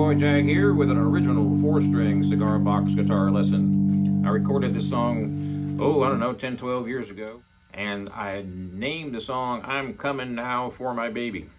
Bluesboyjag here with an original 4-string cigar box guitar lesson. I recorded this song, I don't know, 10, 12 years ago. And I named the song, I'm Coming Now for My Baby.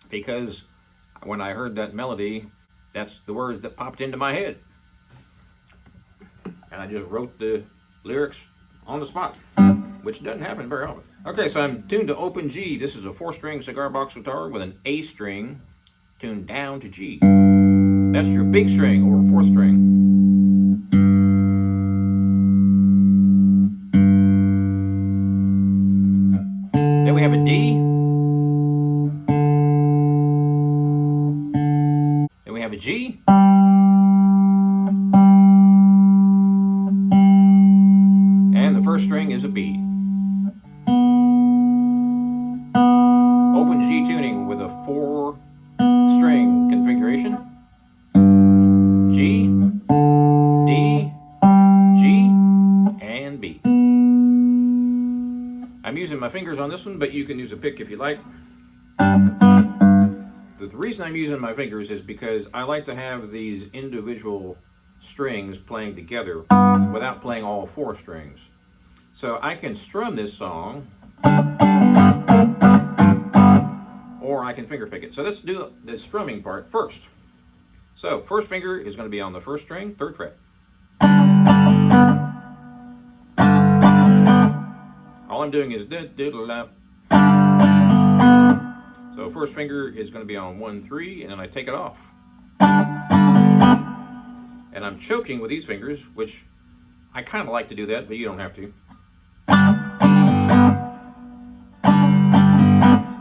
Because when I heard that melody, that's the words that popped into my head. And I just wrote the lyrics on the spot, which doesn't happen very often. Okay, so I'm tuned to open G. This is a 4-string cigar box guitar with an A string tuned down to G. That's your big string or 4th string. Then we have a D. Then we have a G. And the 1st string is a B. Open G tuning with a 4-string configuration. G, D, G, and B. I'm using my fingers on this one, but you can use a pick if you like. The reason I'm using my fingers is because I like to have these individual strings playing together without playing all 4 strings. So I can strum this song, or I can finger pick it. So let's do the strumming part first. So 1st finger is going to be on the 1st string, 3rd fret. All I'm doing is diddle-lap. So 1st finger is going to be on 1, 3, and then I take it off. And I'm choking with these fingers, which I kind of like to do that, but you don't have to.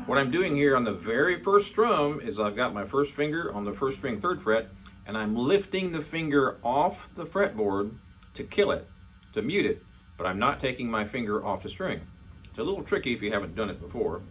What I'm doing here on the very 1st strum is I've got my 1st finger on the 1st string, 3rd fret, and I'm lifting the finger off the fretboard to kill it, to mute it, but I'm not taking my finger off the string. It's a little tricky if you haven't done it before.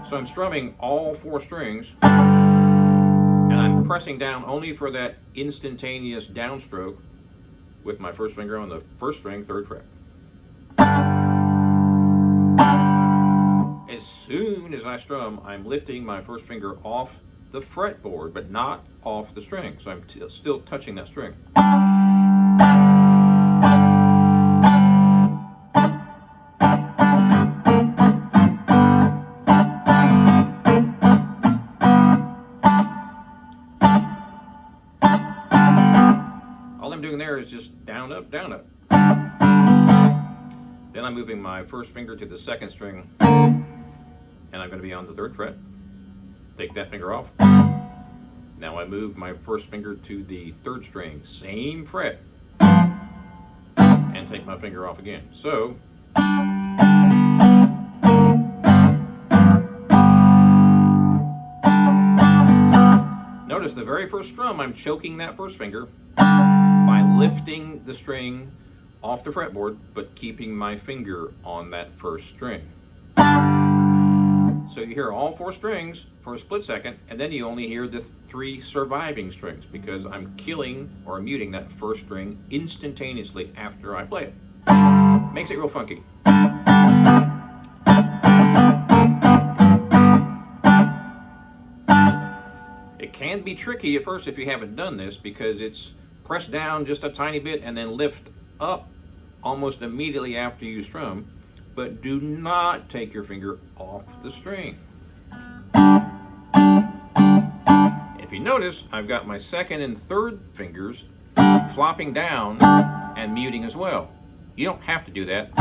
So I'm strumming all 4 strings, and I'm pressing down only for that instantaneous downstroke with my 1st finger on the 1st string, 3rd fret. As soon as I strum, I'm lifting my 1st finger off the fretboard, but not off the string. So I'm still touching that string. All I'm doing there is just down, up, down, up. Then I'm moving my 1st finger to the 2nd string, and I'm going to be on the 3rd fret. Take that finger off. Now I move my 1st finger to the 3rd string, same fret, and take my finger off again. So, notice the very 1st strum, I'm choking that 1st finger by lifting the string off the fretboard, but keeping my finger on that 1st string. So you hear all 4 strings for a split second, and then you only hear the 3 surviving strings because I'm killing or muting that 1st string instantaneously after I play it. Makes it real funky. It can be tricky at first if you haven't done this because it's press down just a tiny bit and then lift up almost immediately after you strum, but do not take your finger off the string. If you notice, I've got my 2nd and 3rd fingers flopping down and muting as well. You don't have to do that,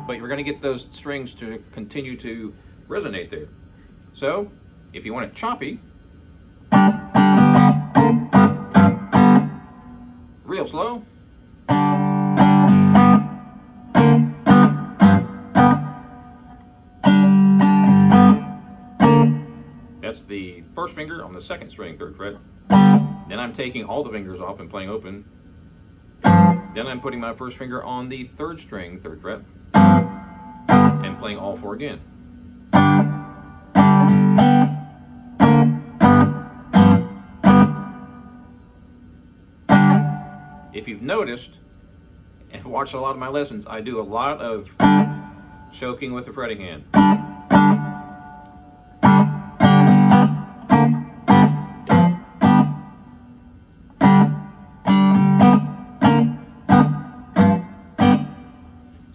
but you're going to get those strings to continue to resonate there. So, if you want it choppy, real slow, that's the 1st finger on the 2nd string, 3rd fret. Then I'm taking all the fingers off and playing open. Then I'm putting my 1st finger on the 3rd string, 3rd fret, and playing all 4 again. If you've noticed and watched a lot of my lessons, I do a lot of choking with the fretting hand.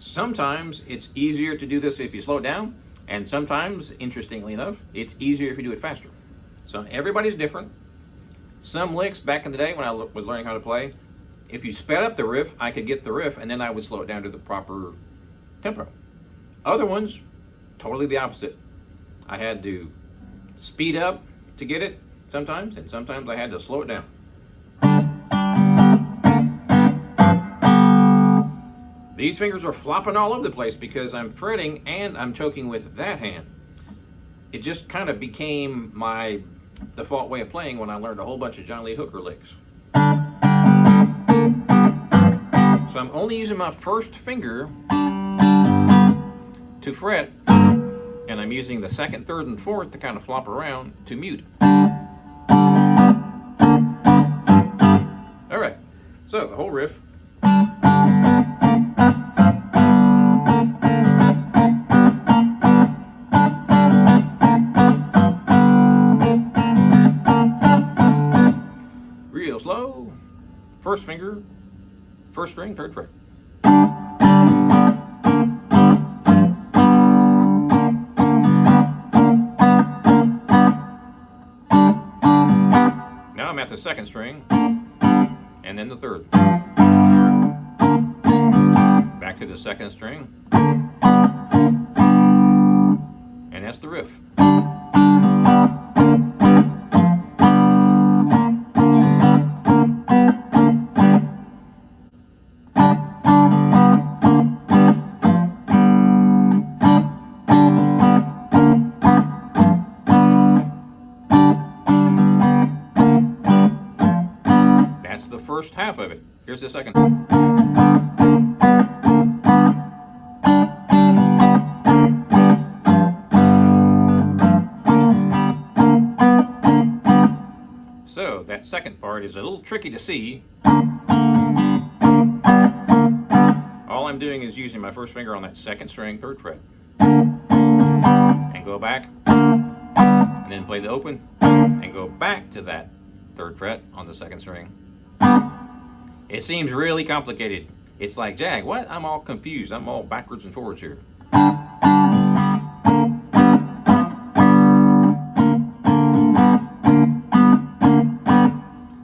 Sometimes it's easier to do this if you slow it down, and sometimes, interestingly enough, it's easier if you do it faster. So everybody's different. Some licks back in the day when I was learning how to play, if you sped up the riff, I could get the riff and then I would slow it down to the proper tempo. Other ones, totally the opposite. I had to speed up to get it sometimes, and sometimes I had to slow it down. These fingers are flopping all over the place because I'm fretting and I'm choking with that hand. It just kind of became my default way of playing when I learned a whole bunch of John Lee Hooker licks. So I'm only using my first finger to fret, and I'm using the second, third, and fourth to kind of flop around to mute. All right, so the whole riff. Real slow. First finger, first string, third fret. Now I'm at the second string, and then the third. Back to the second string, and that's the riff. That's the first half of it. Here's the second. So that second part is a little tricky to see. All I'm doing is using my first finger on that second string, third fret, and go back, and then play the open, and go back to that third fret on the second string. It seems really complicated. It's like, Jag, what? I'm all confused. I'm all backwards and forwards here.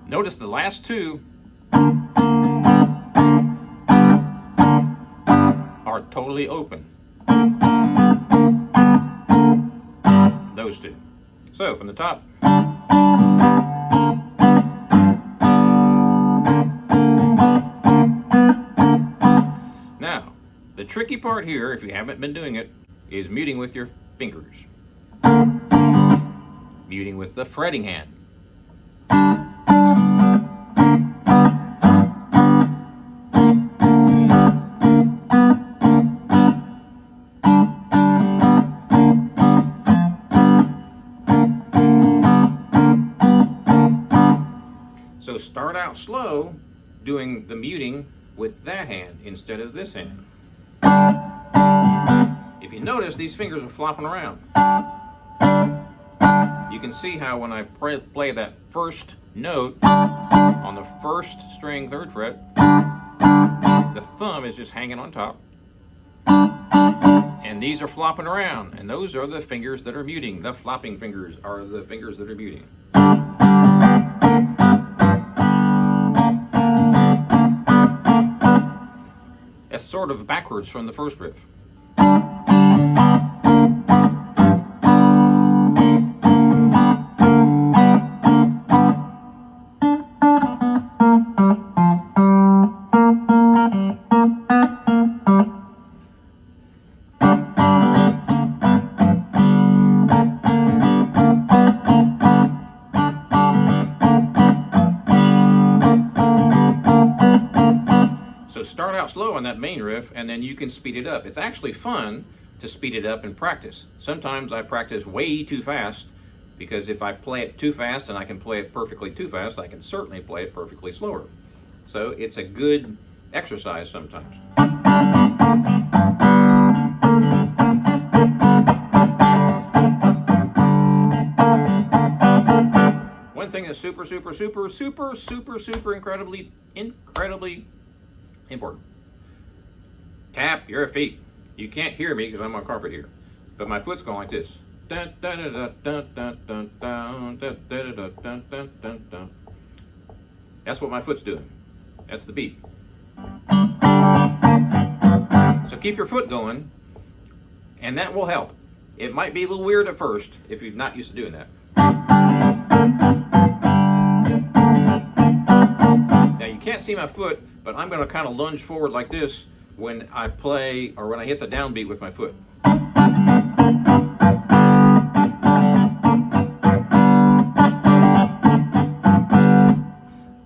Notice the last two are totally open. Those two. So from the top. Now, the tricky part here, if you haven't been doing it, is muting with your fingers. Muting with the fretting hand. So start out slow, doing the muting with that hand instead of this hand. If you notice, these fingers are flopping around. You can see how when I play that first note on the first string, third fret, the thumb is just hanging on top. And these are flopping around, and those are the fingers that are muting. The flopping fingers are the fingers that are muting. That's sort of backwards from the first riff. So start out slow on that main riff, and then you can speed it up. It's actually fun to speed it up and practice. Sometimes I practice way too fast, because if I play it too fast and I can play it perfectly too fast, I can certainly play it perfectly slower. So it's a good exercise sometimes. One thing that's super incredibly important. Tap your feet. You can't hear me because I'm on carpet here, but my foot's going like this. That's what my foot's doing. That's the beat. So keep your foot going, and that will help. It might be a little weird at first if you're not used to doing that. Now you can't see my foot, but I'm going to kind of lunge forward like this when I play or when I hit the downbeat with my foot.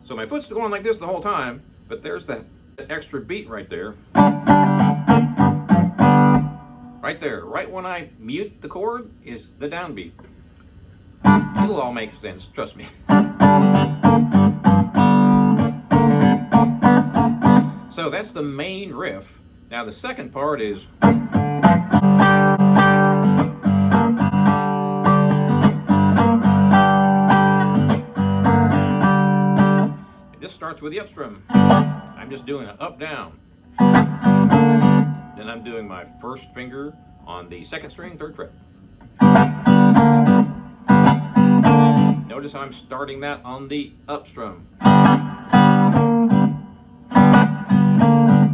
So my foot's going like this the whole time, but there's that extra beat right there. Right there, right when I mute the chord is the downbeat. It'll all make sense, trust me. So that's the main riff. Now the second part is... This starts with the up strum. I'm just doing an up down. Then I'm doing my first finger on the second string, 3rd fret. Notice how I'm starting that on the up strum.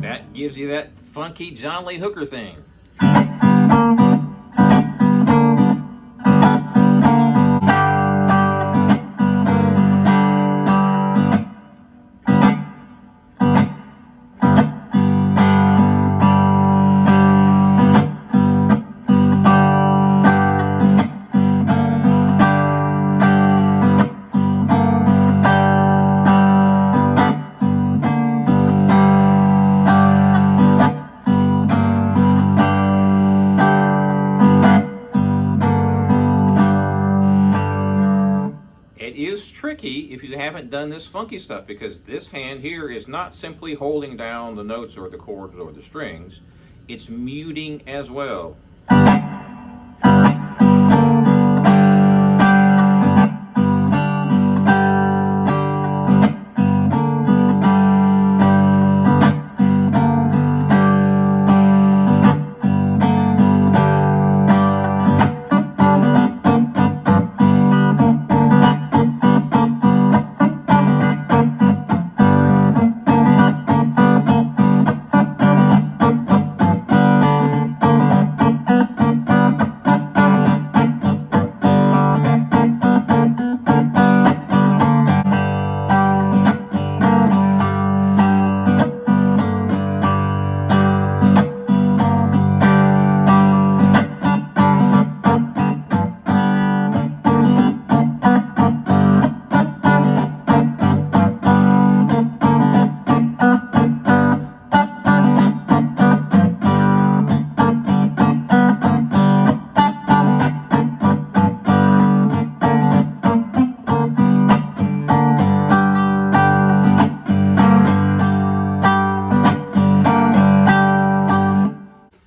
That gives you that funky John Lee Hooker thing. It is tricky if you haven't done this funky stuff, because this hand here is not simply holding down the notes or the chords or the strings, it's muting as well.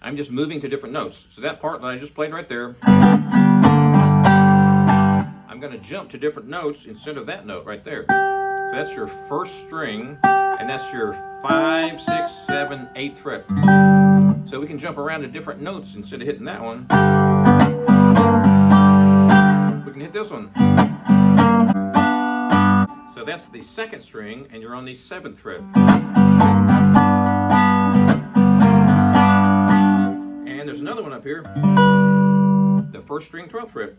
I'm just moving to different notes. So that part that I just played right there, I'm going to jump to different notes instead of that note right there. So that's your first string, and that's your 5, 6, 7, 8th fret. So we can jump around to different notes instead of hitting that one. We can hit this one. So that's the 2nd string, and you're on the 7th fret. And there's another one up here, the 1st string, 12th fret.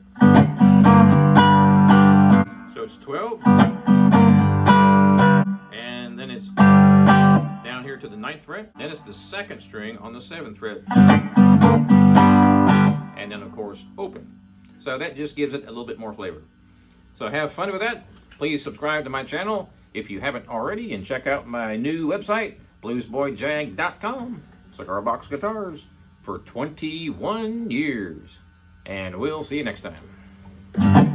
So it's 12, and then it's down here to the 9th fret. Then it's the 2nd string on the 7th fret, and then of course open. So that just gives it a little bit more flavor. So have fun with that. Please subscribe to my channel if you haven't already, and check out my new website, bluesboyjag.com. Cigar box guitars for 21 years. And we'll see you next time.